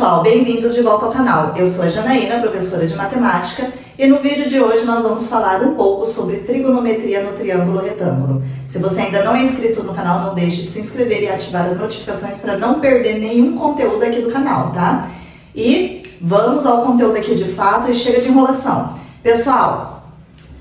pessoal, bem-vindos de volta ao canal. Eu sou a Janaína, professora de matemática, e no vídeo de hoje nós vamos falar um pouco sobre trigonometria no triângulo retângulo. Se você ainda não é inscrito no canal, não deixe de se inscrever e ativar as notificações para não perder nenhum conteúdo aqui do canal, tá? E vamos ao conteúdo aqui de fato e chega de enrolação. Pessoal,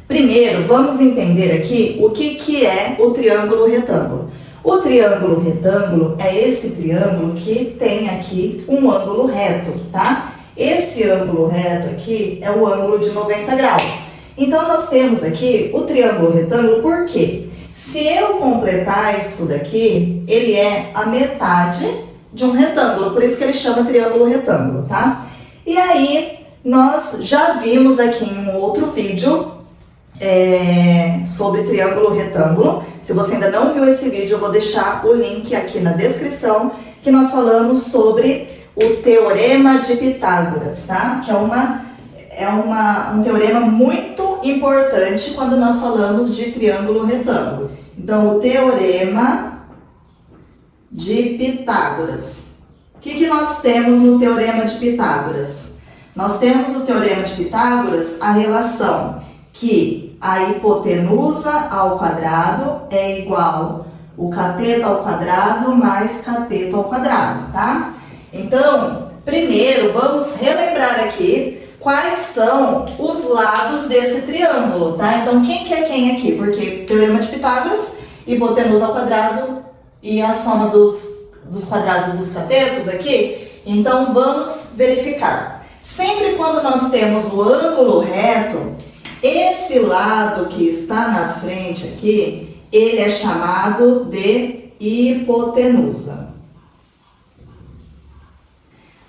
primeiro vamos entender aqui o que é o triângulo retângulo. O triângulo retângulo é esse triângulo que tem aqui um ângulo reto, tá? Esse ângulo reto aqui é o ângulo de 90 graus. Então, nós temos aqui o triângulo retângulo, por quê? Se eu completar isso daqui, ele é a metade de um retângulo, por isso que ele chama triângulo retângulo, tá? E aí, nós já vimos aqui em um outro vídeo sobre triângulo retângulo. Se você ainda não viu esse vídeo, eu vou deixar o link aqui na descrição, que nós falamos sobre o Teorema de Pitágoras, tá? Que é um teorema muito importante quando nós falamos de triângulo retângulo. Então, o Teorema de Pitágoras. O que nós temos no Teorema de Pitágoras? Nós temos o Teorema de Pitágoras, a relação que a hipotenusa ao quadrado é igual o cateto ao quadrado mais cateto ao quadrado, tá? Então, primeiro vamos relembrar aqui quais são os lados desse triângulo, tá? Então, quem que é quem aqui? Porque Teorema de Pitágoras, hipotenusa ao quadrado e a soma dos quadrados dos catetos aqui. Então, vamos verificar. Sempre quando nós temos o ângulo reto, esse lado que está na frente aqui, ele é chamado de hipotenusa.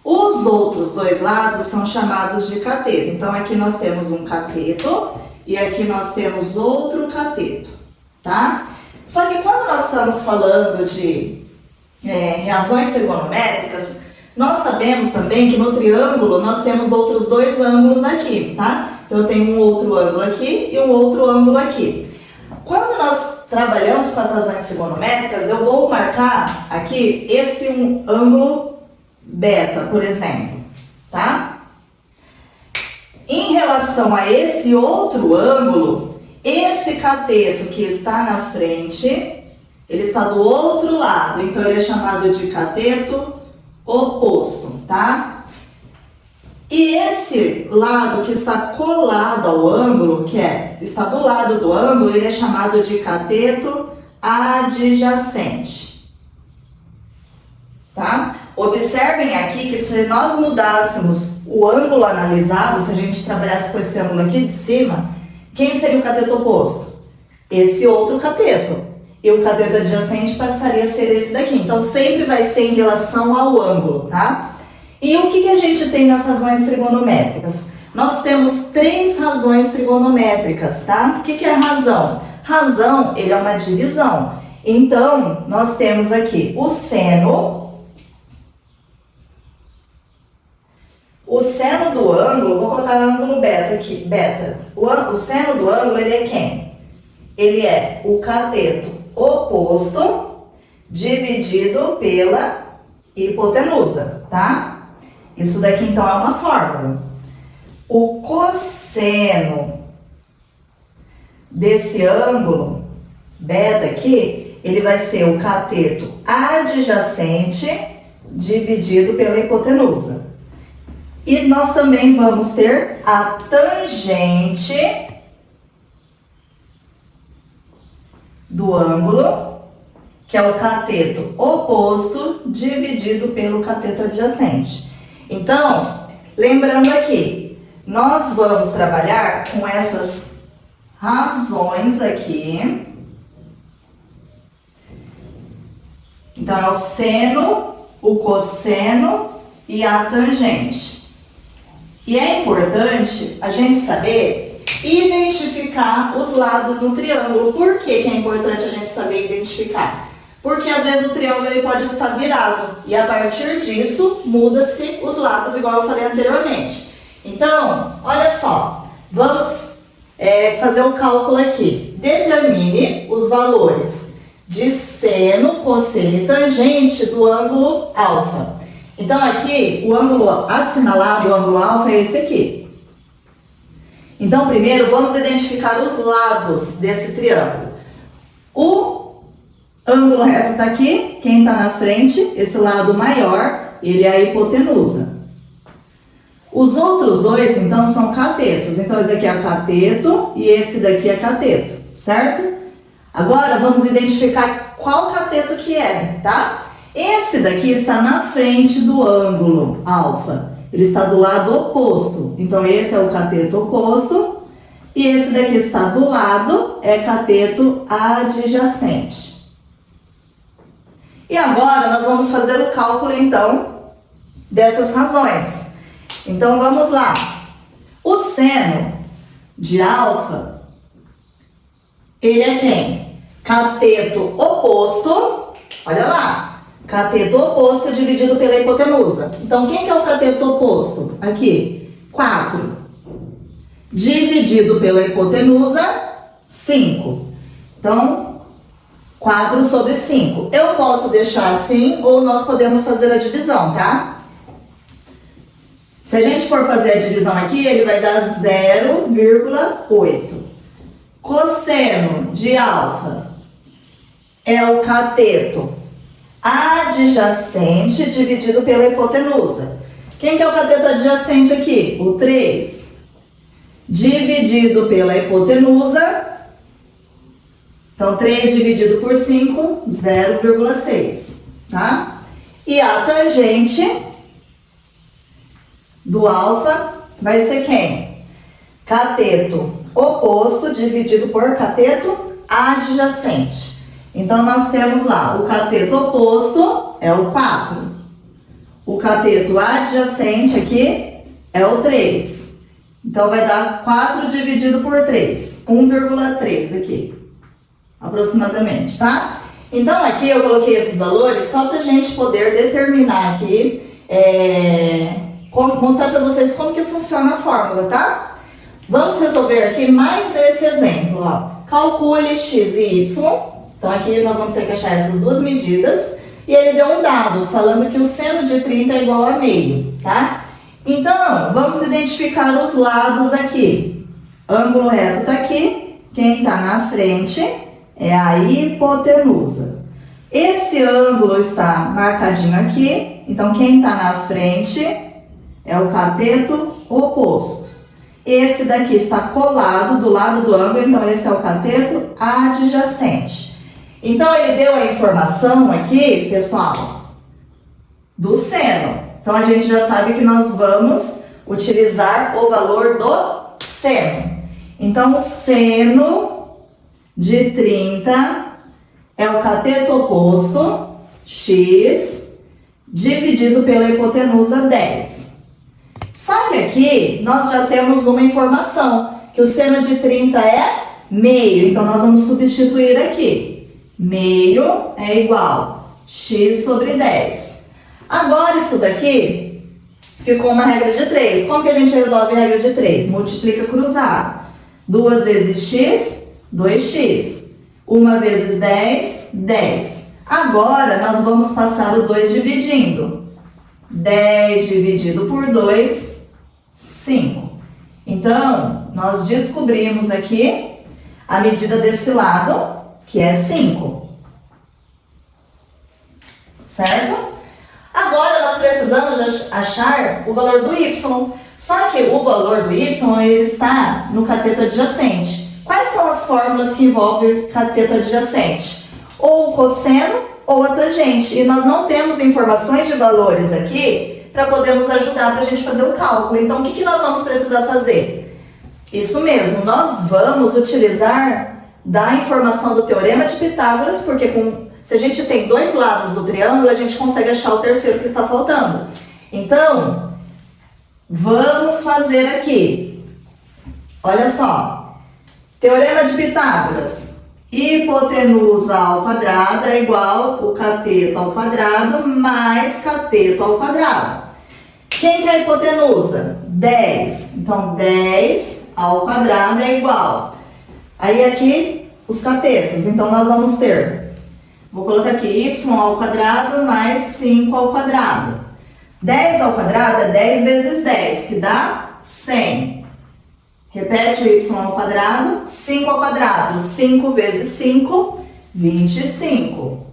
Os outros dois lados são chamados de cateto. Então, aqui nós temos um cateto e aqui nós temos outro cateto, tá? Só que quando nós estamos falando de razões trigonométricas, nós sabemos também que no triângulo nós temos outros dois ângulos aqui, tá? Então, eu tenho um outro ângulo aqui e um outro ângulo aqui. Quando nós trabalhamos com as razões trigonométricas, eu vou marcar aqui esse ângulo beta, por exemplo, tá? Em relação a esse outro ângulo, esse cateto que está na frente, ele está do outro lado, então ele é chamado de cateto oposto, tá? E esse lado que está colado ao ângulo, está do lado do ângulo, ele é chamado de cateto adjacente, tá? Observem aqui que se nós mudássemos o ângulo analisado, se a gente trabalhasse com esse ângulo aqui de cima, quem seria o cateto oposto? Esse outro cateto. E o cateto adjacente passaria a ser esse daqui. Então, sempre vai ser em relação ao ângulo, tá? E o que a gente tem nas razões trigonométricas? Nós temos três razões trigonométricas, tá? O que é razão? Razão, ele é uma divisão. Então, nós temos aqui o seno do ângulo, vou colocar o ângulo beta aqui, beta. O seno do ângulo, ele é quem? Ele é o cateto oposto dividido pela hipotenusa, tá? Isso daqui, então, é uma fórmula. O cosseno desse ângulo beta aqui, ele vai ser o cateto adjacente dividido pela hipotenusa. E nós também vamos ter a tangente do ângulo, que é o cateto oposto dividido pelo cateto adjacente. Então, lembrando aqui, nós vamos trabalhar com essas razões aqui. Então, é o seno, o cosseno e a tangente. E é importante a gente saber identificar os lados no triângulo. Por que é importante a gente saber identificar? Porque às vezes o triângulo ele pode estar virado e a partir disso muda-se os lados, igual eu falei anteriormente. Então, olha só, vamos fazer um cálculo aqui. Determine os valores de seno, cosseno e tangente do ângulo alfa. Então aqui, o ângulo assinalado, o ângulo alfa, é esse aqui. Então primeiro vamos identificar os lados desse triângulo. O ângulo reto está aqui, quem está na frente, esse lado maior, ele é a hipotenusa. Os outros dois, então, são catetos. Então esse aqui é cateto e esse daqui é cateto, certo? Agora vamos identificar qual cateto que é, tá? Esse daqui está na frente do ângulo alfa. Ele está do lado oposto. Então esse é o cateto oposto. E esse daqui está do lado, é cateto adjacente. E agora nós vamos fazer o cálculo, então, dessas razões. Então vamos lá. O seno de alfa, ele é quem? Cateto oposto, olha lá. Cateto oposto dividido pela hipotenusa. Então, quem que é o cateto oposto? Aqui, 4. Dividido pela hipotenusa, 5. Então, 4 sobre 5. Eu posso deixar assim ou nós podemos fazer a divisão, tá? Se a gente for fazer a divisão aqui, ele vai dar 0,8. Cosseno de alfa é o cateto adjacente dividido pela hipotenusa. Quem que é o cateto adjacente aqui? O 3. Dividido pela hipotenusa. Então, 3 dividido por 5, 0,6. Tá? E a tangente do alfa vai ser quem? Cateto oposto dividido por cateto adjacente. Então, nós temos lá, o cateto oposto é o 4. O cateto adjacente aqui é o 3. Então, vai dar 4 dividido por 3. 1,3 aqui, aproximadamente, tá? Então, aqui eu coloquei esses valores só para a gente poder determinar aqui, mostrar para vocês como que funciona a fórmula, tá? Vamos resolver aqui mais esse exemplo, ó. Calcule x e y. Então, aqui nós vamos ter que achar essas duas medidas. E ele deu um dado, falando que o seno de 30 é igual a meio, tá? Então, vamos identificar os lados aqui. Ângulo reto está aqui. Quem está na frente é a hipotenusa. Esse ângulo está marcadinho aqui. Então, quem está na frente é o cateto oposto. Esse daqui está colado do lado do ângulo. Então, esse é o cateto adjacente. Então, ele deu a informação aqui, pessoal, do seno. Então, a gente já sabe que nós vamos utilizar o valor do seno. Então, o seno de 30 é o cateto oposto, x, dividido pela hipotenusa 10. Só que aqui, nós já temos uma informação, que o seno de 30 é meio. Então, nós vamos substituir aqui. Meio é igual x sobre 10. Agora, isso daqui ficou uma regra de 3. Como que a gente resolve a regra de 3? Multiplica cruzado. 2 vezes x, 2x. 1 vezes 10, 10. Agora, nós vamos passar o 2 dividindo. 10 dividido por 2, 5. Então, nós descobrimos aqui a medida desse lado, que é 5, certo? Agora nós precisamos achar o valor do y, só que o valor do y ele está no cateto adjacente. Quais são as fórmulas que envolvem cateto adjacente? Ou o cosseno ou a tangente, e nós não temos informações de valores aqui para podermos ajudar para a gente fazer o cálculo. Então, o que nós vamos precisar fazer? Isso mesmo, nós vamos utilizar da informação do Teorema de Pitágoras, porque se a gente tem dois lados do triângulo, a gente consegue achar o terceiro que está faltando. Então, vamos fazer aqui. Olha só. Teorema de Pitágoras. Hipotenusa ao quadrado é igual o cateto ao quadrado mais cateto ao quadrado. Quem que é a hipotenusa? 10. Então, 10 ao quadrado é igual. Aí aqui, os catetos. Então, nós vamos ter, vou colocar aqui, y ao quadrado mais 5 ao quadrado. 10 ao quadrado é 10 vezes 10, que dá 100. Repete o y ao quadrado, 5 ao quadrado, 5 vezes 5, 25.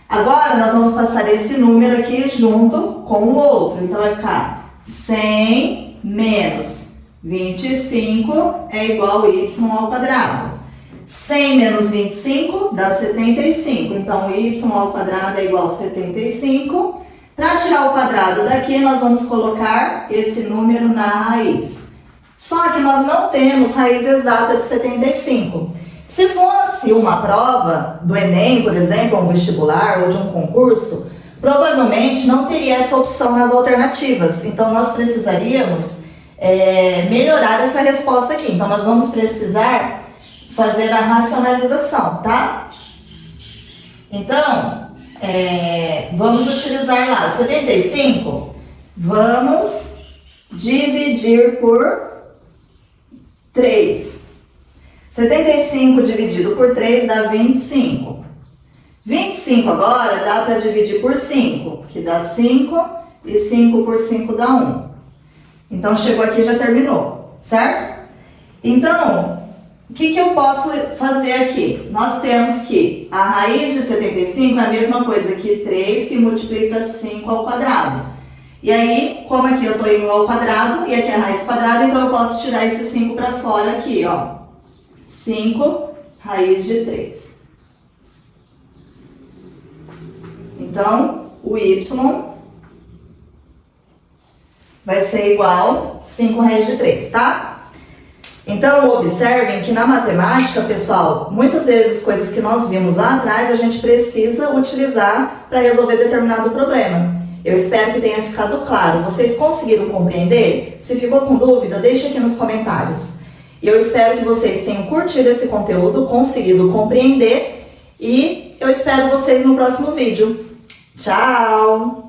Agora, nós vamos passar esse número aqui junto com o outro. Então, vai ficar 100 menos 25 é igual a y ao quadrado. 100 menos 25 dá 75. Então, y ao quadrado é igual a 75. Para tirar o quadrado daqui, nós vamos colocar esse número na raiz. Só que nós não temos raiz exata de 75. Se fosse uma prova do Enem, por exemplo, um vestibular ou de um concurso, provavelmente não teria essa opção nas alternativas. Então, nós precisaríamos melhorar essa resposta aqui. Então, nós vamos precisar fazer a racionalização, tá? Então, vamos utilizar lá 75. Vamos dividir por 3. 75 dividido por 3 dá 25. 25 agora dá para dividir por 5, que dá 5, e 5 por 5 dá 1. Então, chegou aqui e já terminou, certo? Então, o que eu posso fazer aqui? Nós temos que a raiz de 75 é a mesma coisa que 3 que multiplica 5 ao quadrado. E aí, como aqui eu estou indo ao quadrado e aqui é a raiz quadrada, então eu posso tirar esse 5 para fora aqui, ó. 5 raiz de 3. Então, o y vai ser igual a 5 raiz de 3, tá? Então, observem que na matemática, pessoal, muitas vezes coisas que nós vimos lá atrás, a gente precisa utilizar para resolver determinado problema. Eu espero que tenha ficado claro. Vocês conseguiram compreender? Se ficou com dúvida, deixe aqui nos comentários. Eu espero que vocês tenham curtido esse conteúdo, conseguido compreender e eu espero vocês no próximo vídeo. Tchau!